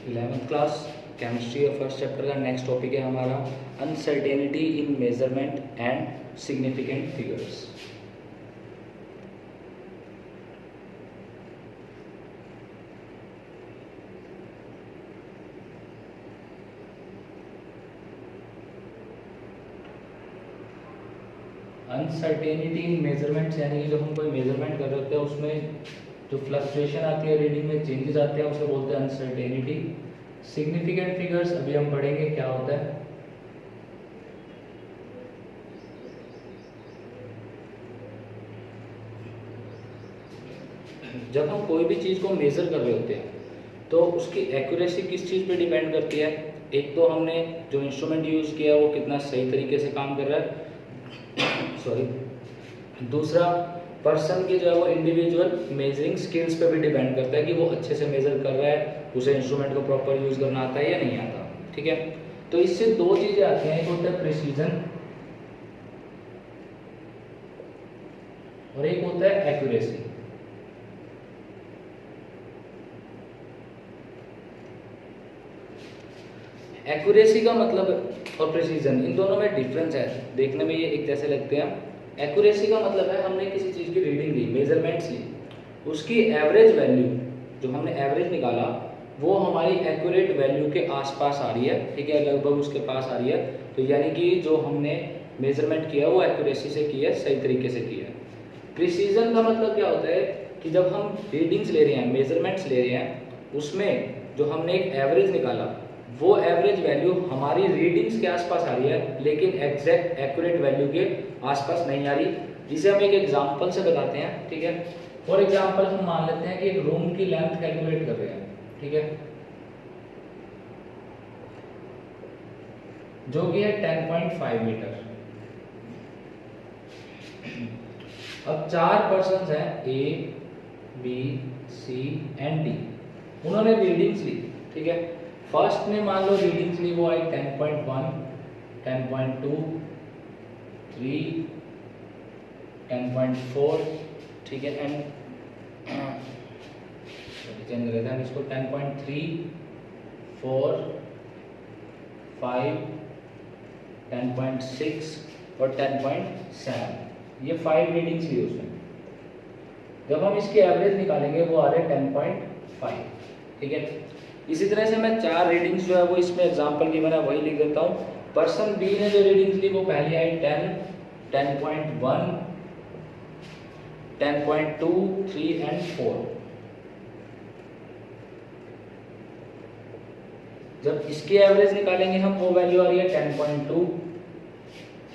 11th class chemistry और first chapter का next topic है हमारा uncertainty in measurement and significant figures. Uncertainty in measurements यानी कि जब हम कोई मेजरमेंट कर रहे होते हैं उसमें जो फ्लक्चुएशन आती है, रीडिंग में चेंजेस आते हैं, उसे बोलते हैं अनसर्टेनिटी। सिग्निफिकेंट फिगर्स अभी हम पढ़ेंगे क्या होता है। जब हम कोई भी चीज़ को मेज़र कर रहे होते हैं तो उसकी एक्यूरेसी किस चीज़ पे डिपेंड करती है। एक तो हमने जो इंस्ट्रूमेंट यूज़ किया वो कितना सही तरीके से काम कर रहा है, दूसरा पर्सन की जो है वो इंडिविजुअल मेजरिंग स्किल्स पे भी डिपेंड करता है कि वो अच्छे से मेजर कर रहा है, उसे इंस्ट्रूमेंट को प्रॉपर यूज करना आता है या नहीं आता। ठीक है, तो इससे दो चीजें आती हैं, एक होता है प्रिसीजन और एक होता है एक्यूरेसी। एक्यूरेसी का मतलब और प्रिसीजन, इन दोनों में डिफरेंस है। देखने में ये एक जैसे लगते हैं। एक्यूरेसी का मतलब है हमने किसी चीज़ की रीडिंग ली, मेजरमेंट्स ली, उसकी एवरेज वैल्यू जो हमने एवरेज निकाला वो हमारी एक्यूरेट वैल्यू के आसपास आ रही है। ठीक है, लगभग उसके पास आ रही है, तो यानी कि जो हमने मेजरमेंट किया वो एक्यूरेसी से किया है, सही तरीके से किया है। प्रिसीजन का मतलब क्या होता है कि जब हम रीडिंग्स ले रहे हैं, मेजरमेंट्स ले रहे हैं, उसमें जो हमने एक एवरेज निकाला वो एवरेज वैल्यू हमारी रीडिंग्स के आसपास आ रही है लेकिन एग्जैक्ट एक्यूरेट वैल्यू के आसपास नहीं आ रही। जिसे हम एक एग्जांपल से बताते हैं। ठीक है, फॉर एग्जांपल हम मान लेते हैं कि एक रूम की लेंथ कैलकुलेट कर रहे हैं। ठीक है, जो कि है 10.5 मीटर। अब 4 पर्सन हैं, A B C and D, उन्होंने रीडिंग्स ली। ठीक है, फर्स्ट ने मान लो रीडिंग्स ली, वो आई 10.1, 10.2, 3, 10.4। ठीक है, एंड चेंज कर देते हैं इसको 10.3, 4, 5, 10.6 और 10.7। ये 5 रीडिंग्स ली उसने। जब हम इसकी एवरेज निकालेंगे वो आ रहे हैं 10.5। ठीक है, इसी तरह से मैं 4 रीडिंग्स जो है वो इसमें एग्जांपल की मैंने वही लिख देता हूँ। पर्सन बी ने जो रीडिंग्स ली वो पहली आई 10, 10.1, 10.2, 3 एंड 4। जब इसकी एवरेज निकालेंगे हम वो वैल्यू आ रही है 10.2।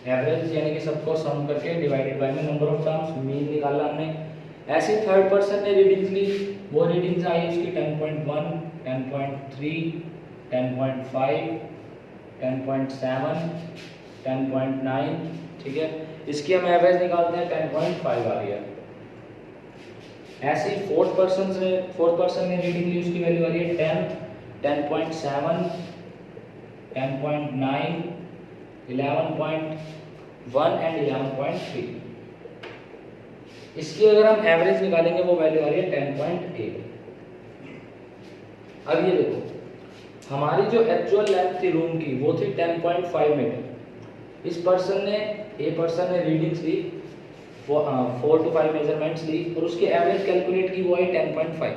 एवरेज यानी कि सबको सम करके डिवाइडेड बाय में नंबर ऑफ टर्म्स, मीन निकाला हमने। ऐसे थर्ड पर्सन ने रीडिंग्स ली, वो रीडिंग्स आई उसकी 10.1, 10.3, 10.5, 10.7, 10.9। ठीक है, इसकी हम एवरेज निकालते हैं 10.5 आ रही है। ऐसे ही फोर्थ पर्सन ने रीडिंग ली, उसकी वैल्यू आ रही है 10, 10.7, 10.9, 11.1 एंड 11.3। इसकी अगर हम एवरेज निकालेंगे वो वैल्यू आ रही है 10.8। अब ये देखो, हमारी जो एक्चुअल लेंथ थी रूम की वो थी 10.5 मीटर। इस पर्सन ने रीडिंग्स ली, 4 to 5 मेजरमेंट्स ली और उसकी एवरेज कैलकुलेट की, वो आई 10.5।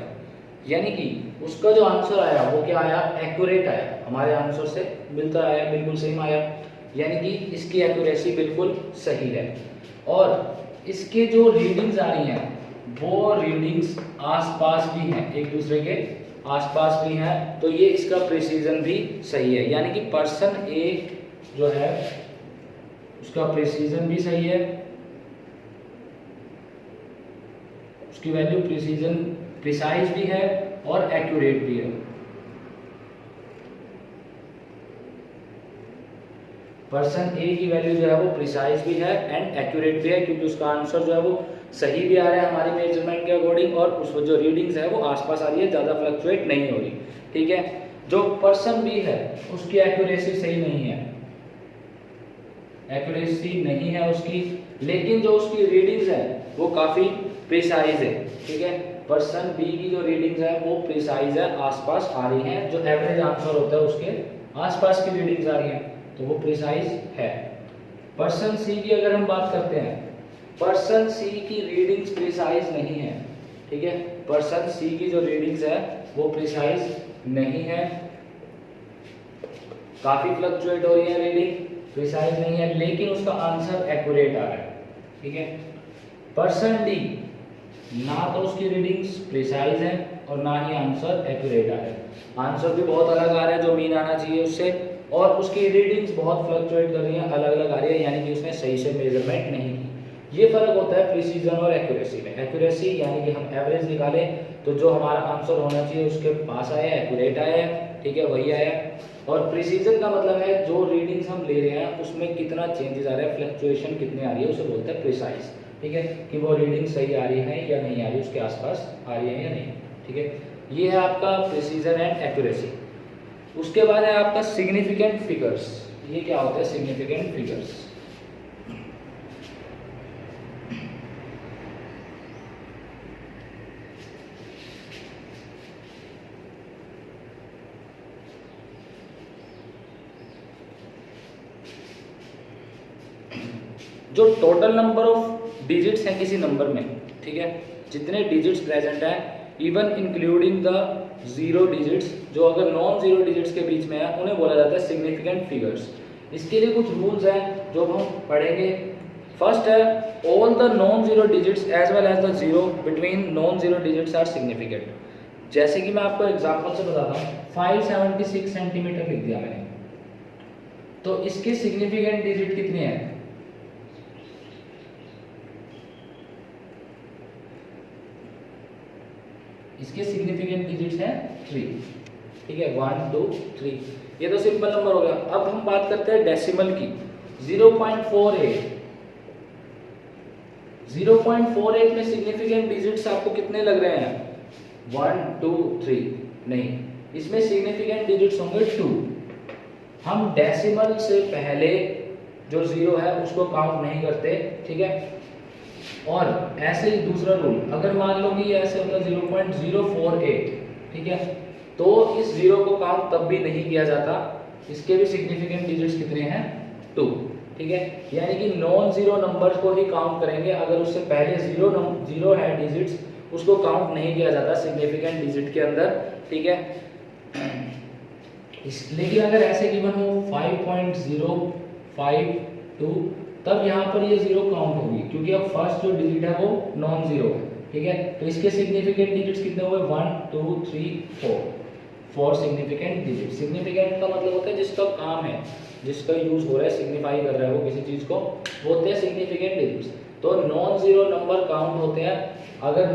यानी कि उसका जो आंसर आया वो क्या आया, एक्यूरेट आया, हमारे आंसर से मिलता आया, बिल्कुल सेम आया। यानी कि इसकी एक्यूरेसी बिल्कुल सही है। और इसके जो रीडिंग्स आ रही हैं वो रीडिंग्स आसपास भी हैं, एक दूसरे के आसपास भी हैं, तो ये इसका प्रिसीजन भी सही है। यानी कि पर्सन ए जो है उसका प्रिसीजन भी सही है, उसकी वैल्यू प्रिसाइज भी है और एक्यूरेट भी है। पर्सन ए की वैल्यू जो है वो प्रिसाइज भी है एंड एक्यूरेट भी है, क्योंकि उसका आंसर जो है वो सही भी आ रहा है हमारी मेजरमेंट के अकॉर्डिंग और उस जो रीडिंग्स है वो आसपास आ रही है, ज़्यादा फ्लक्चुएट नहीं हो रही। ठीक है, जो पर्सन बी है उसकी एक्यूरेसी सही नहीं है, एक्यूरेसी नहीं है उसकी, लेकिन जो उसकी रीडिंग्स है वो काफ़ी प्रिसाइज है। ठीक है, पर्सन बी की जो रीडिंग्स है वो प्रिसाइज है, आसपास आ रही हैं, जो एवरेज आंसर होता है उसके आसपास की रीडिंग्स आ रही हैं, तो वो प्रिसाइज है। पर्सन सी की अगर हम बात करते हैं, पर्सन सी की रीडिंग्स प्रिसाइज नहीं है, ठीक है, पर्सन सी की जो रीडिंग्स है वो प्रिसाइज नहीं है, काफी फ्लक्चुएट हो रही है रीडिंग, प्रिसाइज नहीं है, लेकिन उसका आंसर एक्यूरेट आ रहा है, ठीक है। पर्सन डी, ना तो उसकी रीडिंग्स प्रिसाइज है और ना ही आंसर एक्यूरेट आ रहा है, आंसर भी बहुत अलग आ रहा है जो मीन आना चाहिए उससे, और उसकी रीडिंग्स बहुत फ्लक्चुएट कर रही हैं, अलग अलग आ रही है, यानी कि उसने सही से मेजरमेंट नहीं की। ये फर्क होता है प्रिसीजन और एक्यूरेसी में। एक्यूरेसी यानी कि हम एवरेज निकालें तो जो हमारा आंसर होना चाहिए उसके पास आया, एक्यूरेट आया, ठीक है, वही आया। और प्रिसीजन का मतलब है जो रीडिंग्स हम ले रहे हैं उसमें कितना चेंजेस आ रहा है, फ्लक्चुएशन कितनी आ रही है, उसे बोलते हैं प्रिसाइज, ठीक है, कि वो रीडिंग सही आ रही है या नहीं आ रही, उसके आसपास आ रही है या नहीं, ठीक है। ये है आपका प्रिसीजन एंड एक्यूरेसी। उसके बाद है आपका सिग्निफिकेंट फिगर्स। ये क्या होता है सिग्निफिकेंट फिगर्स? जो टोटल नंबर ऑफ डिजिट्स हैं किसी नंबर में, ठीक है, जितने डिजिट्स प्रेजेंट हैं, even including the zero digits, जो अगर नॉन जीरो डिजिट्स के बीच में है उन्हें बोला जाता है सिग्निफिकेंट फिगर्स। इसके लिए कुछ रूल्स हैं जो हम पढ़ेंगे। फर्स्ट है all the non zero digits as well as the zero between non zero digits are significant. जैसे कि मैं आपको एग्जांपल से बताता हूँ, 576 सेंटीमीटर लिख दिया मैंने, तो इसके सिग्निफिकेंट डिजिट कितने हैं? इसके सिग्निफिकेंट डिजिट्स हैं 3, ठीक है, 1 2 3, ये तो सिंपल नंबर हो गया। अब हम बात करते हैं डेसिमल की। 0.48, 0.48 में सिग्निफिकेंट डिजिट्स आपको कितने लग रहे हैं? 1 2 3, नहीं, इसमें सिग्निफिकेंट डिजिट्स होंगे 2। हम डेसिमल से पहले जो जीरो है उसको काउंट नहीं करते, ठीक है। और ऐसे ही दूसरा रूल, अगर मान लो कि ये ऐसे होता 0.048, ठीक है, तो इस जीरो को काउंट तब भी नहीं किया जाता, इसके भी सिग्निफिकेंट डिजिट्स कितने हैं? 2, ठीक है, यानी कि नॉन जीरो नंबर्स को ही काउंट करेंगे, अगर उससे पहले जीरो है डिजिट्स उसको काउंट नहीं किया जाता सिग्निफिकेंट डिजिट के अंदर, ठीक है। लेकिन अगर ऐसे गिवन हो 5.052, तब यहाँ पर ये जीरो काउंट होगी, क्योंकि अब फर्स्ट जो डिजिट है वो नॉन जीरो है, ठीक है। तो इसके सिग्निफिकेंट डिजिट्स कितने हुए? 1 2 3 4 सिग्निफिकेंट डिजिट। सिग्निफिकेंट का मतलब होता है जिसका काम है, जिसका यूज हो रहा है, सिग्निफाई कर रहा है वो किसी चीज को, वो होते हैं सिग्निफिकेंट डिजिट्स। तो नॉन जीरो नंबर काउंट होते हैं अगर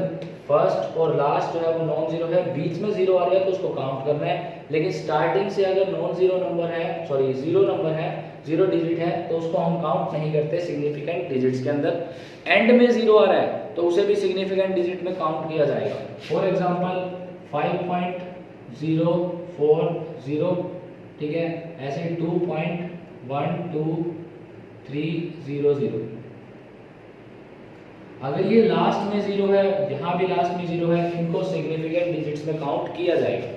फर्स्ट और लास्ट जो है वो नॉन जीरो है, बीच में जीरो आ रहा है तो उसको काउंट करना है, लेकिन स्टार्टिंग से अगर नॉन जीरो नंबर है, सॉरी जीरो नंबर है, जीरो डिजिट है, तो उसको हम काउंट नहीं करते सिग्निफिकेंट डिजिट्स के अंदर। एंड में जीरो आ रहा है तो उसे भी सिग्निफिकेंट डिजिट में काउंट किया जाएगा। फॉर एग्जांपल 5.040, ठीक है, ऐसे 2.12300, अगर ये लास्ट में जीरो है, यहाँ भी लास्ट में जीरो है, इनको सिग्निफिकेंट डिजिट्स में काउंट किया जाएगा।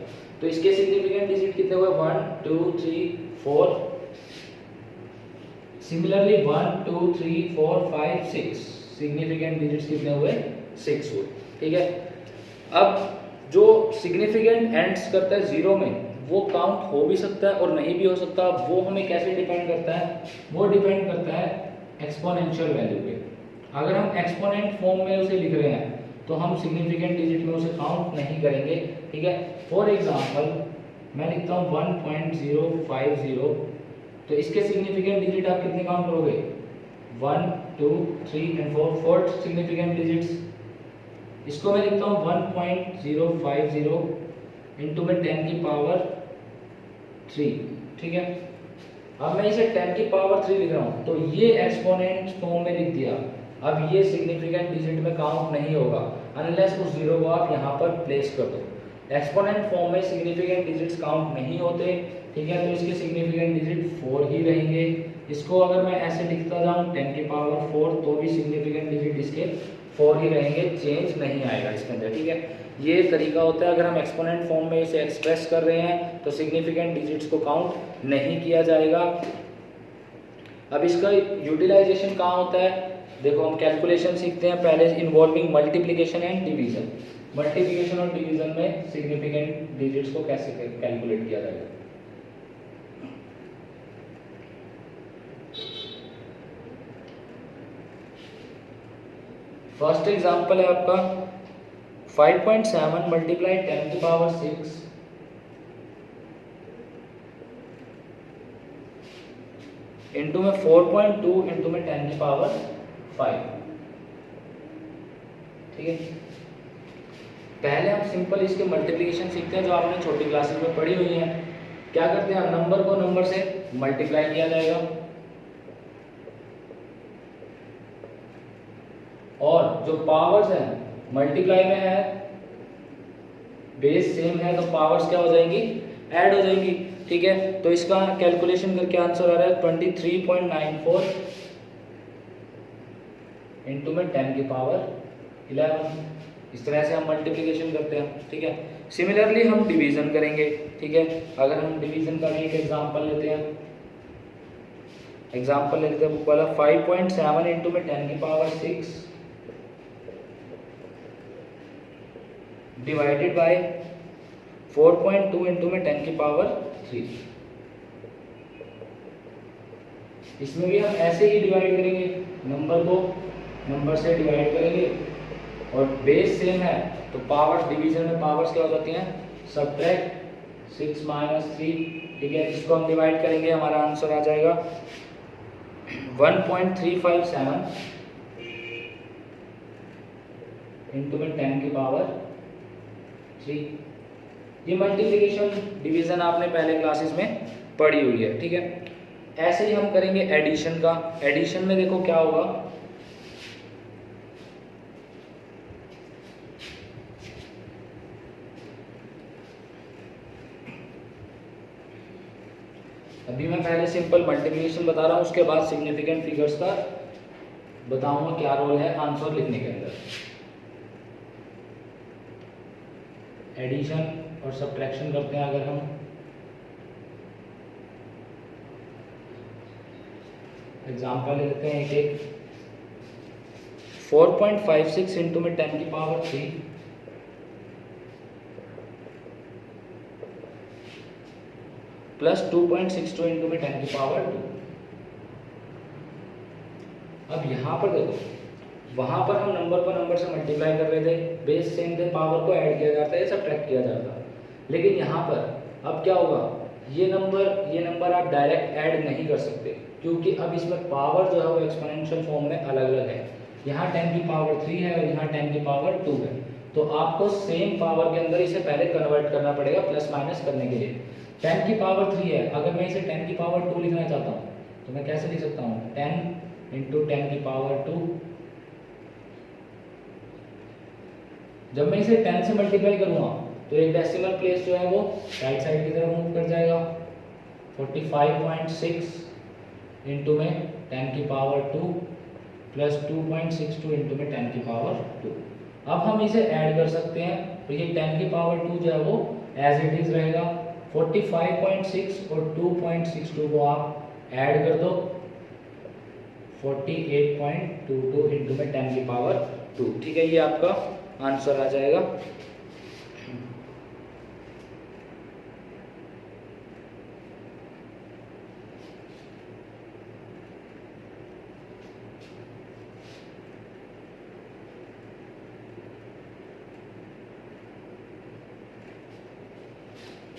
तो इसके सिग्निफिकेंट डिजिट कितने हुए? 1 2 3 4। सिमिलरली 1 2 3 4 5 6, सिग्निफिकेंट डिजिट्स कितने हुए? 6 हुए, ठीक है। अब जो सिग्निफिकेंट एंड्स करता है जीरो में, वो काउंट हो भी सकता है और नहीं भी हो सकता। वो हमें कैसे डिपेंड करता है? वो डिपेंड करता है एक्सपोनेंशियल वैल्यू पे। अगर हम एक्सपोनेंट फॉर्म में उसे लिख रहे हैं तो हम सिग्निफिकेंट डिजिट में उसे काउंट नहीं करेंगे, ठीक है। फॉर एग्जांपल मैं लिखता हूँ 1.050, तो इसके सिग्निफिकेंट डिजिट आप कितने काउंट करोगे? 1 2 3 एंड 4, फोर्थ सिग्निफिकेंट डिजिट्स। इसको मैं लिखता हूँ 1.050 इंटू में 10 की पावर 3, ठीक है। अब मैं इसे 10 की पावर 3 लिख रहा हूँ, तो ये एक्सपोनेंट फॉर्म में लिख दिया। अब ये सिग्निफिकेंट डिजिट में काउंट नहीं होगा अनलेस उस जीरो को आप यहाँ पर प्लेस कर दो। एक्सपोनेंट फॉर्म में सिग्निफिकेंट डिजिट्स काउंट नहीं होते, ठीक है, तो इसके सिग्निफिकेंट डिजिट 4 ही रहेंगे। इसको अगर मैं ऐसे लिखता जाऊँ 10 की पावर 4, तो भी सिग्निफिकेंट डिजिट इसके 4 ही रहेंगे, चेंज नहीं आएगा इसके अंदर, ठीक है। ये तरीका होता है, अगर हम एक्सपोनेंट फॉर्म में इसे एक्सप्रेस कर रहे हैं तो सिग्निफिकेंट डिजिट्स को काउंट नहीं किया जाएगा। अब इसका यूटिलाइजेशन कहाँ होता है, देखो हम कैलकुलेशन सीखते हैं पहले involving multiplication and division. Multiplication और डिवीजन में सिग्निफिकेंट डिजिट्स को कैसे कैलकुलेट किया जाएगा। फर्स्ट एग्जांपल है आपका 5.7 मल्टीप्लाई 10 की पावर 6 इंटू में 4.2 इंटू में 10 की पावर 5, ठीक है। पहले हम सिंपल इसके मल्टीप्लिकेशन सीखते हैं जो आपने छोटी क्लासेस में पढ़ी हुई है। क्या करते हैं, नंबर को नंबर से मल्टीप्लाई किया जाएगा और जो पावर्स हैं मल्टीप्लाई में है, बेस सेम है तो पावर्स क्या हो जाएंगी, ऐड हो जाएंगी, ठीक है। तो इसका कैलकुलेशन करके आंसर आ रहा है 23.94 इंटू में 10 की पावर 11। इस तरह से हम मल्टीप्लिकेशन करते हैं, ठीक है। सिमिलरली हम डिवीजन करेंगे, ठीक है। अगर हम डिवीजन का भी एक एग्जांपल लेते हैं, एग्जांपल लेते हैं बुक वाला 5.7 इंटू में 10 की पावर 6 डिवाइडेड बाय 4.2 इंटू में 10 की पावर 3। इसमें भी हम ऐसे ही डिवाइड करेंगे, नंबर को नंबर से डिवाइड करेंगे और बेस सेम है तो पावर्स, डिवीजन में पावर्स क्या हो जाती हैं, सब्ट्रैक्ट 6 - 3, ठीक है। इसको हम डिवाइड करेंगे, हमारा आंसर आ जाएगा 1.357 इंटू में 10 की पावर 3। ये मल्टीप्लिकेशन डिवीजन आपने पहले क्लासेस में पढ़ी हुई है, ठीक है। ऐसे ही हम करेंगे एडिशन का। एडिशन में देखो क्या होगा, अभी मैं पहले सिंपल मल्टीप्लिकेशन बता रहा हूं, उसके बाद सिग्निफिकेंट फिगर्स का बताऊंगा क्या रोल है आंसर लिखने के अंदर। एडिशन और सब्ट्रैक्शन करते हैं अगर हम, एग्जांपल ले लेते हैं एक 4.56 इंटू में 10 की पावर 3 प्लस 2.62 इंटू में 10 की पावर 2। अब यहाँ पर देखो, वहाँ पर हम नंबर पर नंबर से मल्टीप्लाई कर रहे थे, बेस सेम थे, पावर को ऐड किया जाता है, सब्ट्रैक्ट किया जाता है। लेकिन यहाँ पर अब क्या होगा, ये नंबर आप डायरेक्ट ऐड नहीं कर सकते क्योंकि अब इसमें पावर जो है वो एक्सपोनेंशियल फॉर्म में अलग अलग है। यहाँ 10 की पावर 3 है और यहाँ 10 की पावर 2 है, तो आपको सेम पावर के अंदर इसे पहले कन्वर्ट करना पड़ेगा प्लस माइनस करने के लिए। 10 की पावर 3 है, अगर मैं इसे 10 की पावर 2 लिखना चाहता हूँ तो मैं कैसे लिख सकता हूँ, 10 इंटू 10 की पावर 2। जब मैं इसे 10 से मल्टीप्लाई करूँगा तो एक डेसिमल प्लेस जो है वो राइट साइड की तरफ मूव कर जाएगा। 45.6 इंटू में 10 की पावर 2 प्लस 2.62 इंटू में 10 की पावर 2। अब हम इसे ऐड कर सकते हैं, तो ये 10 की पावर 2 जो है वो एज इट इज रहेगा। 45.6 और 2.62 को आप ऐड कर दो, 48.22 इंटू में 10 की पावर 2, ठीक है। ये आपका आंसर आ जाएगा।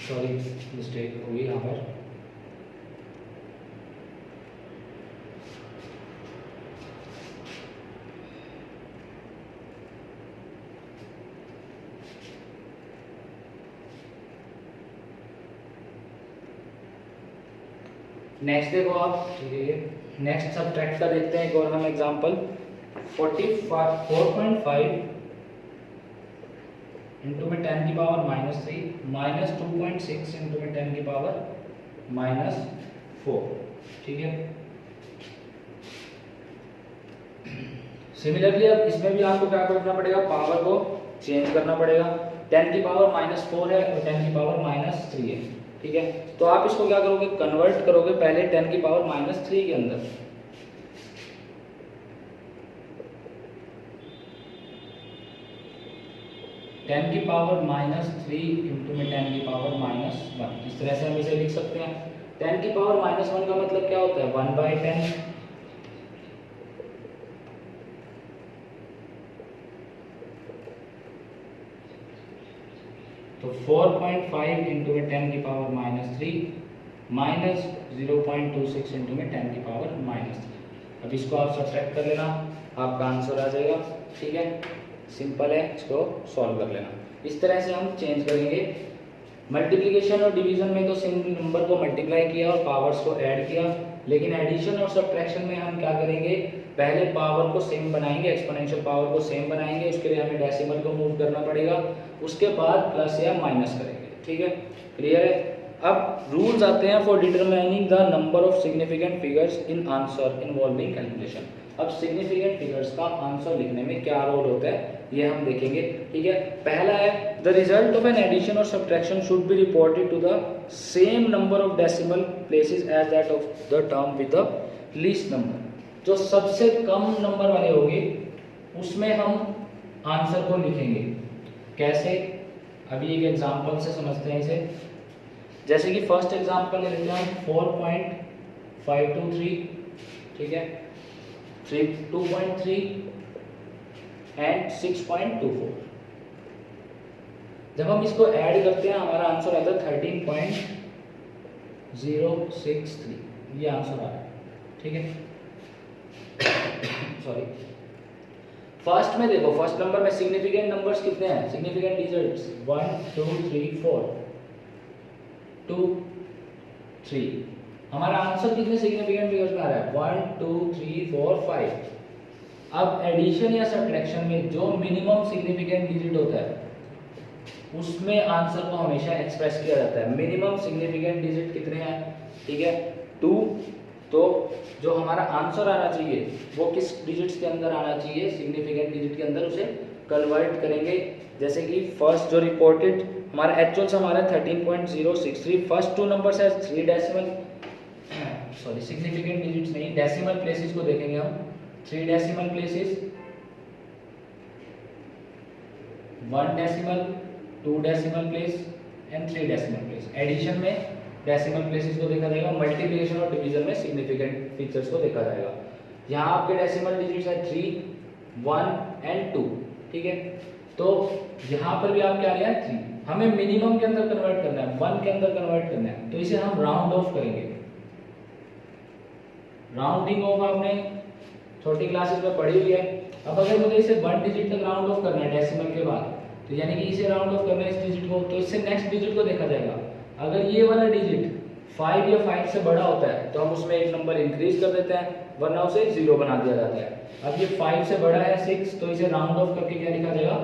सॉरी मिस्टेक हो गई यहाँ पर। नेक्स्ट देखो आप, नेक्स्ट सब्ट्रैक्ट का देखते हैं एक और हम एग्जांपल। 4.5 इंटू में 10 की पावर -3 माइनस 2.6 इंटू में 10 की पावर -4, ठीक है। सिमिलरली अब इसमें भी आपको क्या करना पड़ेगा, पावर को चेंज करना पड़ेगा। 10 की पावर -4 है और 10 की पावर -3 है, ठीक है। तो आप इसको क्या करोगे, कन्वर्ट करोगे पहले 10 की पावर -3 के अंदर। टेन की पावर -3 इंटू में 10 की पावर -1, इस तरह से हम इसे लिख सकते हैं। 10 की पावर -1 का मतलब क्या होता है, 1/10। तो 4.5 इंटू में 10 की पावर -3 माइनस 0.26 इंटू में 10 की पावर -3। अब इसको आप सब्ट्रैक्ट कर लेना, आपका आंसर आ जाएगा, ठीक है। सिंपल है, इसको सॉल्व कर लेना। इस तरह से हम चेंज करेंगे। मल्टीप्लिकेशन और डिवीजन में तो सेम नंबर को मल्टीप्लाई किया और पावर्स को ऐड किया, लेकिन एडिशन और सब्ट्रैक्शन में हम क्या करेंगे, पहले पावर को सेम बनाएंगे, एक्सपोनेंशियल पावर को सेम बनाएंगे, उसके लिए हमें डेसिमल को मूव करना पड़ेगा, उसके बाद प्लस या माइनस करेंगे, ठीक है। क्लियर है। अब रूल्स आते हैं for determining the number of significant figures in answer involving calculation. अब सिग्निफिकेंट फिगर्स का आंसर लिखने में क्या रोल होता है ये हम देखेंगे, ठीक है। पहला है, the result of an addition और subtraction should be reported to the same number of decimal places as that of the term with the least number. जो सबसे कम नंबर वाले होंगे उसमें हम आंसर को लिखेंगे। कैसे, अभी एक एग्जांपल से समझते हैं इसे। जैसे कि फर्स्ट एग्जांपल ले लेते हैं 4.523, ठीक है, 2.3 एंड 6.24। जब हम इसको ऐड करते हैं हमारा आंसर आता है 13.063, ये आंसर आ रहा है, ठीक है। सॉरी, फर्स्ट में देखो, फर्स्ट नंबर में सिग्निफिकेंट नंबर्स कितने हैं, सिग्निफिकेंट डिजिट्स 1 2 3 4 2 3। हमारा आंसर कितने सिग्निफिकेंट फिगर्स में आ रहा है, 1 2 3 4 5। अब एडिशन या सब्ट्रैक्शन में जो मिनिमम सिग्निफिकेंट डिजिट होता है उसमें आंसर को हमेशा एक्सप्रेस किया जाता है। मिनिमम सिग्निफिकेंट डिजिट कितने हैं, ठीक है, 2। तो जो हमारा आंसर आना चाहिए वो किस डिजिट्स के अंदर आना चाहिए, सिग्निफिकेंट डिजिट के अंदर, उसे कन्वर्ट करेंगे। जैसे कि फर्स्ट जो रिपोर्टेड हमारा एक्चुअल से हमारा 13.063, फर्स्ट 2 नंबर्स है 3 डेसिमल, सॉरी सिग्निफिकेंट डिजिट्स नहीं, डेसिमल प्लेसेस को देखेंगे हम। 3 decimal places, 1 decimal, 2 decimal place and 3 decimal place. Addition में डेसिमल प्लेसेस को देखा जाएगा, मल्टीप्लिकेशन और डिवीजन में सिग्निफिकेंट फीचर्स को देखा जाएगा। यहाँ आपके डेसिमल डिजिट्स है 3 1 एंड 2, ठीक है। तो यहाँ पर भी आप क्या रहे हैं 3, हमें मिनिमम के अंदर कन्वर्ट करना है, 1 के अंदर कन्वर्ट करना है, तो इसे हम राउंड ऑफ करेंगे। राउंडिंग ऑफ आपने छोटी क्लासेस में पढ़ी हुई है। अब अगर मुझे इसे 1 डिजिट तक राउंड ऑफ करना है डेसिमल के बाद, तो यानी कि इसे राउंड ऑफ करना है इस डिजिट को, तो इससे नेक्स्ट डिजिट को देखा जाएगा। अगर ये वाला डिजिट 5 या 5 से बड़ा होता है तो हम उसमें एक नंबर इंक्रीज कर देते हैं, वरना उसे 0 बना दिया जाता है। अब ये 5 से बड़ा है 6, तो इसे राउंड ऑफ करके क्या लिखा जाएगा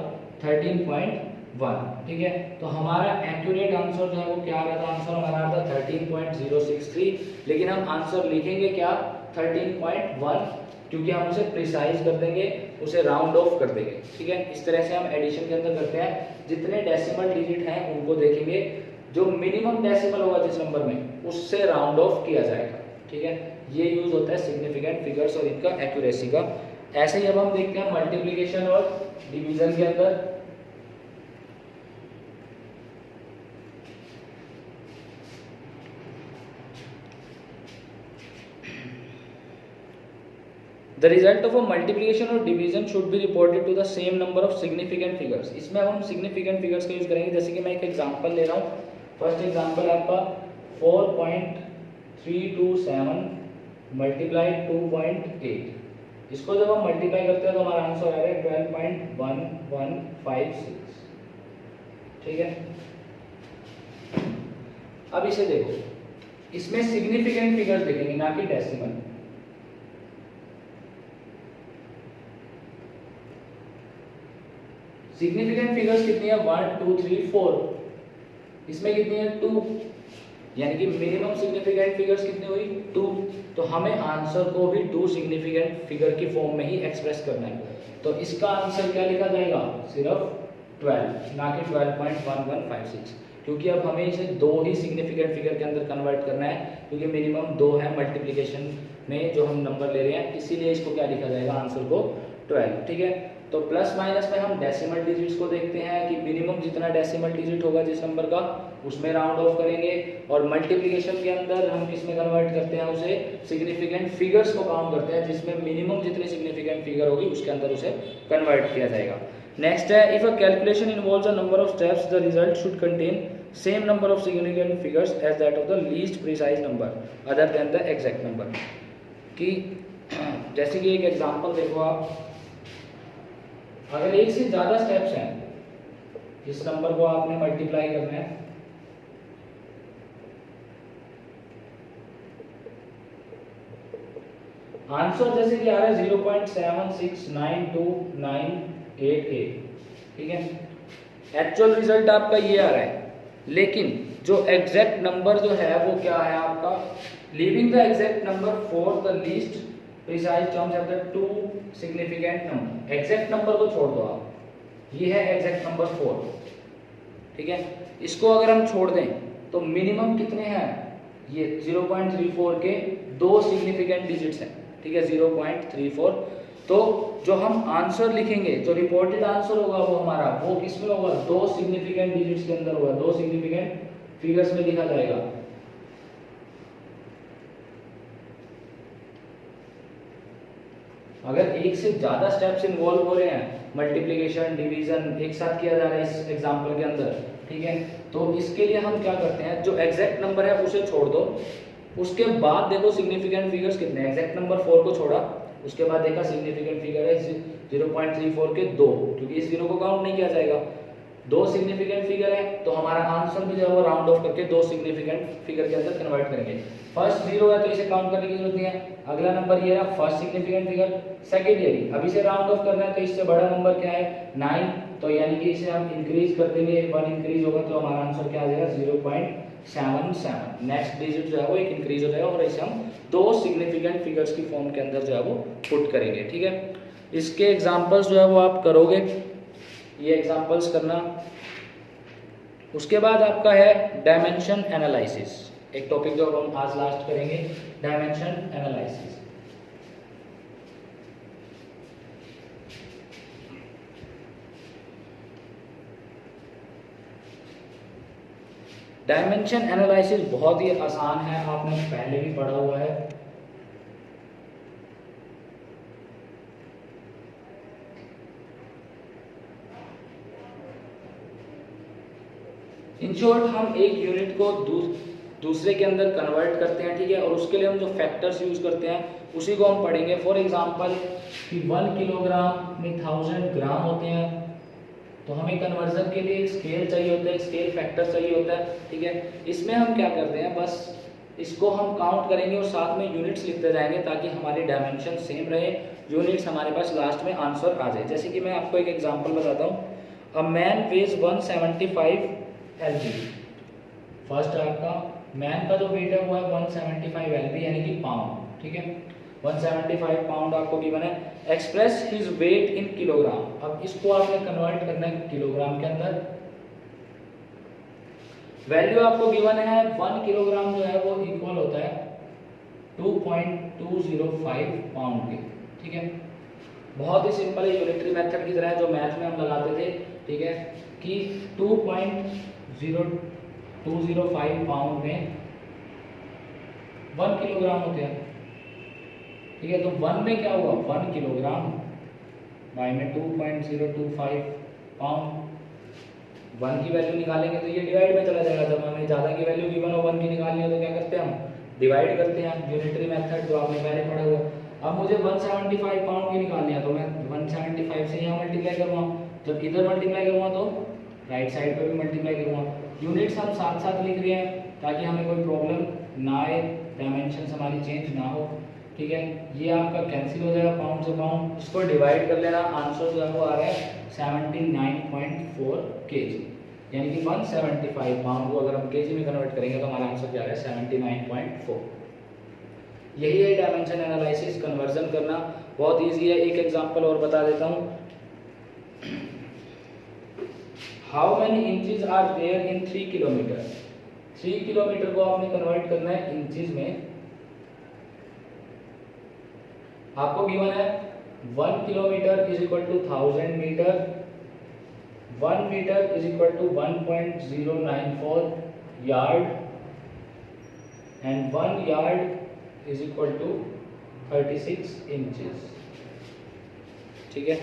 13.1, ठीक है। तो हमारा एक्यूरेट आंसर जो है वो क्या आ रहा था, आंसर हमारा आता 13.063, लेकिन हम आंसर लिखेंगे क्या 13.1, क्योंकि हम उसे प्रिसाइज कर देंगे, उसे राउंड ऑफ कर देंगे, ठीक है। इस तरह से हम एडिशन के अंदर करते हैं, जितने डेसिमल डिजिट हैं उनको देखेंगे, जो मिनिमम डेसिमल होगा जिस नंबर में उससे राउंड ऑफ किया जाएगा, ठीक है। ये यूज होता है सिग्निफिकेंट फिगर्स और इनका एक्यूरेसी का। ऐसे ही अब हम देखते हैं मल्टीप्लिकेशन और डिवीजन के अंदर। The result of a multiplication or division should be reported to the same number of significant figures। इसमें हम significant figures का यूज करेंगे। जैसे कि मैं एक एग्जांपल ले रहा हूँ, फर्स्ट एग्जांपल आपका 4.327 मल्टीप्लाई 2.8। इसको जब हम मल्टीप्लाई करते हैं तो हमारा आंसर आ रहा है 12.1156, ठीक है। अब इसे देखो, इसमें सिग्निफिकेंट फिगर्स देखेंगे ना कि डेसिमल। सिग्निफिकेंट फिगर्स कितनी है 1 2 3 4, इसमें कितनी है 2, यानी कि मिनिमम सिग्निफिकेंट फिगर्स कितनी हुई 2, तो हमें आंसर को भी 2 सिग्निफिकेंट फिगर की फॉर्म में ही एक्सप्रेस करना है। तो इसका आंसर क्या लिखा जाएगा, सिर्फ 12, ना कि 12.1156, क्योंकि अब हमें इसे 2 ही सिग्निफिकेंट फिगर के अंदर कन्वर्ट करना है, क्योंकि मिनिमम 2 है मल्टीप्लिकेशन में जो हम नंबर ले रहे हैं, इसीलिए इसको क्या लिखा जाएगा आंसर को 12। ठीक है, तो प्लस माइनस में हम डेसिमल डिजिट्स को देखते हैं कि मिनिमम जितना डेसिमल डिजिट होगा जिस नंबर का उसमें राउंड ऑफ करेंगे, और मल्टीप्लिकेशन के अंदर हम किस में कन्वर्ट करते हैं, उसे सिग्निफिकेंट फिगर्स को काउंट करते हैं, जिसमें मिनिमम जितनी सिग्निफिकेंट फिगर होगी उसके अंदर उसे कन्वर्ट किया जाएगा। नेक्स्ट है, if a calculation involves a number of steps the result should contain same number of significant figures as that of the least precise number other than the exact number. कि जैसे कि एक example देखो आप, अगर एक से ज्यादा स्टेप्स हैं, इस नंबर को आपने मल्टीप्लाई करना है, आंसर जैसे कि आ रहा है 0.769298, ठीक है, एक्चुअल रिजल्ट आपका ये आ रहा है, लेकिन जो एग्जैक्ट नंबर जो है वो क्या है आपका, leaving the exact number for the least precise terms of the 2 significant number. Exact number को छोड़ दो आप, ये है एग्जैक्ट नंबर 4, ठीक है, इसको अगर हम छोड़ दें तो मिनिमम कितने हैं, ये 0.34 के 2 सिग्निफिकेंट डिजिट्स हैं, ठीक है, 0.34। तो जो हम आंसर लिखेंगे, जो रिपोर्टेड आंसर होगा वो हमारा, वो किसमें होगा, 2 सिग्निफिकेंट डिजिट्स के अंदर होगा, 2 सिग्निफिकेंट फिगर्स में लिखा जाएगा। अगर एक से ज्यादा स्टेप्स इन्वॉल्व हो रहे हैं, मल्टीप्लिकेशन डिवीजन एक साथ किया जा रहा है इस एग्जांपल के अंदर, ठीक है, तो इसके लिए हम क्या करते हैं, जो एग्जैक्ट नंबर है उसे छोड़ दो, उसके बाद देखो सिग्निफिकेंट फिगर्स कितने हैं, एग्जैक्ट नंबर 4 को छोड़ा, उसके बाद देखा सिग्निफिकेंट फिगर है 0.34 के 2, क्योंकि इस 0 को काउंट नहीं किया जाएगा, 2 सिग्निफिकेंट फिगर है, तो हमारा आंसर भी जो है वो राउंड ऑफ करके 2 सिग्निफिकेंट फिगर के अंदर कन्वर्ट करेंगे। फर्स्ट 0 है तो इसे काउंट करने की जरूरत नहीं है, अगला नंबर ये रहा फर्स्ट सिग्निफिकेंट फिगर, सेकंड ये, अब इसे राउंड ऑफ करना है तो इससे बड़ा नंबर क्या है 9, तो यानी कि इसे हम इंक्रीज कर देंगे, 1 इंक्रीज होगा तो हमारा आंसर क्या आ जाएगा 0.77। नेक्स्ट डिजिट जो है वो एक इंक्रीज हो जाएगा और इसे हम 2 सिग्निफिकेंट फिगर्स की फॉर्म के अंदर जो है वो पुट करेंगे, ठीक है। इसके एग्जांपल्स जो है वो आप करोगे, ये एग्जांपल्स करना। उसके बाद आपका है डायमेंशन एनालिसिस, एक टॉपिक जो हम आज लास्ट करेंगे, डायमेंशन एनालिसिस। डायमेंशन एनालिसिस बहुत ही आसान है, आपने पहले भी पढ़ा हुआ है। इन शॉर्ट हम एक यूनिट को दूसरे के अंदर कन्वर्ट करते हैं, ठीक है, और उसके लिए हम जो फैक्टर्स यूज करते हैं उसी को हम पढ़ेंगे। फॉर एग्जांपल कि 1 किलोग्राम में 1000 ग्राम होते हैं, तो हमें कन्वर्जन के लिए एक स्केल चाहिए होता है, एक स्केल फैक्टर चाहिए होता है, ठीक है। इसमें हम क्या करते हैं, बस इसको हम काउंट करेंगे और साथ में यूनिट्स लिखते जाएंगे ताकि हमारी डायमेंशन सेम रहे, यूनिट्स हमारे पास लास्ट में आंसर आ जाए। जैसे कि मैं आपको एक एग्जांपल बताता हूँ, a man weighs 175 LB, first आपका मैन का जो वेट है वो है 175 LB यानी कि पाउंड, ठीक है, 175 पाउंड आपको गिवन है। Express his weight in kilogram, अब इसको आपने कन्वर्ट करना है किलोग्राम के अंदर। वैल्यू आपको गिवन है 1 किलोग्राम जो है वो इक्वल होता है 2.205 पाउंड के, ठीक है। बहुत ही सिंपल है, यूनिटरी मेथड की तरह जो मैथ में हम लगाते थे, ठीक है, कि 2.0205 पाउंड में 1 किलोग्राम होते हैं, ठीक है। तो 1 में क्या हुआ, 1 किलोग्राम बाय में 2.025 पाउंड, 1 की वैल्यू निकालेंगे तो ये डिवाइड में चला जाएगा। जब हमें ज़्यादा की वैल्यू गिवन हो 1 की निकालनी हो तो क्या करते हैं हम, डिवाइड करते हैं, यूनिटरी मेथड जो आपने पहले पढ़ा हुआ। अब मुझे 175 पाउंड की निकालनी है तो मैं 175 से यहाँ मल्टीप्लाई करूँगा, जब इधर मल्टीप्लाई करूँगा तो राइट साइड पर भी मल्टीप्लाई करूँगा। यूनिट्स हम साथ साथ लिख रहे हैं ताकि हमें कोई प्रॉब्लम ना आए, डायमेंशन हमारी चेंज ना हो, ठीक है। ये आपका कैंसिल हो जाएगा पाउंड से पाउंड, इसको डिवाइड कर लेना, आंसर जो है वो आ रहा है 79.4 kg, यानी कि 175 पाउंड को अगर हम केजी में कन्वर्ट करेंगे तो हमारा आंसर क्या है 79.4। यही है डायमेंशन एनालिसिस, कन्वर्जन करना बहुत इजी है। एक एग्जांपल और बता देता हूँ। How many inches are there in 3 kilometre. 3 kilometre को आपने कन्वर्ट करना है इंचेस में। आपको गिवन है 1 kilometre is equal to 1000 metre, 1 metre is equal to 1.094 yard and 1 yard is equal to 36 inches. ठीक है,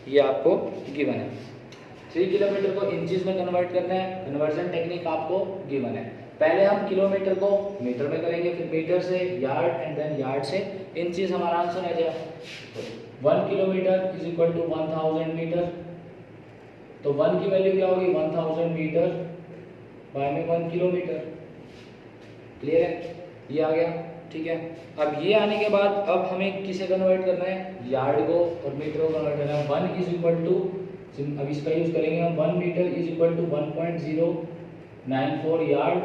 ये आपको गिवन है। 3 किलोमीटर को इंचेस में कन्वर्ट करना है, कन्वर्जन टेक्निक आपको गिवन है। पहले हम किलोमीटर को मीटर में करेंगे, फिर मीटर से यार्ड एंड देन यार्ड से इंचेस, हमारा आंसर आ जाएगा 1 kilometre is equal to 1000 metre. तो 1 की वैल्यू क्या होगी 1000 मीटर बाय में 1 किलोमीटर। क्लियर है, ये आ गया। ठीक है, अब ये आने के बाद अब हमें किसे कन्वर्ट करना है, यार्ड को और मीटर को कन्वर्ट करना है। 1 इज इक्वल टू, अब इसका यूज करेंगे हम, 1 metre is equal to 1.094 yard.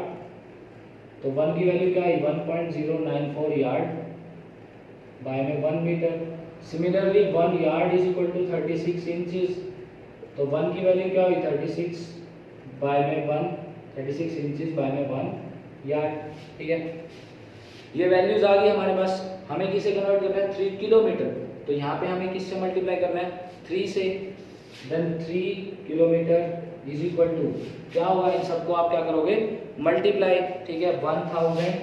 तो 1 की वैल्यू क्या है 1.094 यार्ड बाय में 1 metre. Similarly 1 yard is equal to 36 inches. तो 1 की वैल्यू क्या हुई 36 बाय में 1, 36 इंचेस बाय में 1 यार्ड। ठीक है, ये वैल्यूज आ गई हमारे पास। हमें किसे कन्वर्ट करना है 3 किलोमीटर। तो यहाँ पे हमें किससे मल्टीप्लाई करना है 3 से। Then 3 kilometre is equal to क्या होगा, इन सबको आप क्या करोगे मल्टीप्लाई। ठीक है, 1000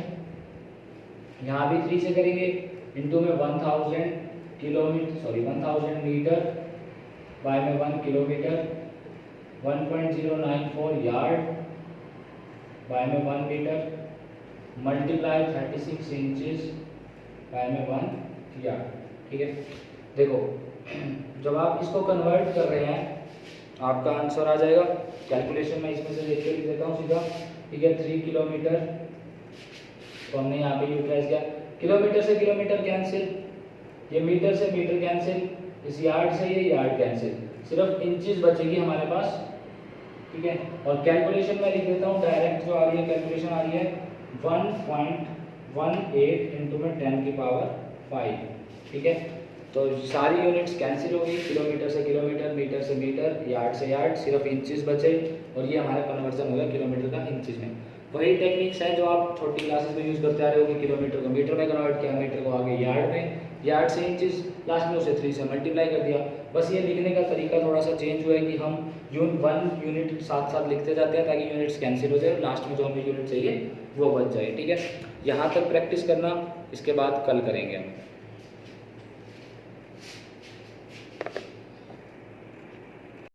यहाँ भी 3 से करेंगे, इंटू में 1000 किलोमीटर, सॉरी 1000 मीटर बाय में 1 किलोमीटर, 1.094 यार्ड बाय में 1 मीटर, मल्टीप्लाई 36 इंचेस बाय में 1 यार्ड। ठीक है, देखो जब आप इसको कन्वर्ट कर रहे हैं आपका आंसर आ जाएगा। कैलकुलेशन में इसमें से देख के लिख देता हूँ सीधा। ठीक है, 3 किलोमीटर तो हमने यहाँ पे यूटिलाइज किया। किलोमीटर से किलोमीटर कैंसिल, ये मीटर से मीटर कैंसिल, इस यार्ड से ये यार्ड कैंसिल, सिर्फ इंचेस बचेगी हमारे पास। ठीक है, और कैलकुलेशन में लिख देता हूँ डायरेक्ट जो आ रही है कैलकुलेशन आ रही है 1.18 इंटू में 10 की पावर 5। ठीक है, तो सारी यूनिट्स कैंसिल हो गई, किलोमीटर से किलोमीटर, मीटर से मीटर, यार्ड से यार्ड, सिर्फ इंचेस बचे और ये हमारा कन्वर्जन हो गया किलोमीटर का इंचेस में। वही टेक्निक्स है जो आप छोटी क्लासेस में यूज़ करते आ रहे हो कि किलोमीटर को मीटर में कन्वर्ट किया, मीटर को आगे यार्ड में, यार्ड से इंचेस, लास्ट में उसे 3 से मल्टीप्लाई कर दिया। बस ये लिखने का तरीका थोड़ा सा चेंज हुआ है कि हम 1 यूनिट साथ साथ लिखते जाते हैं ताकि यूनिट्स कैंसिल हो जाए और लास्ट में जो हमें यूनिट चाहिए वो बच जाए। ठीक है, यहाँ तक प्रैक्टिस करना, इसके बाद कल करेंगे हम।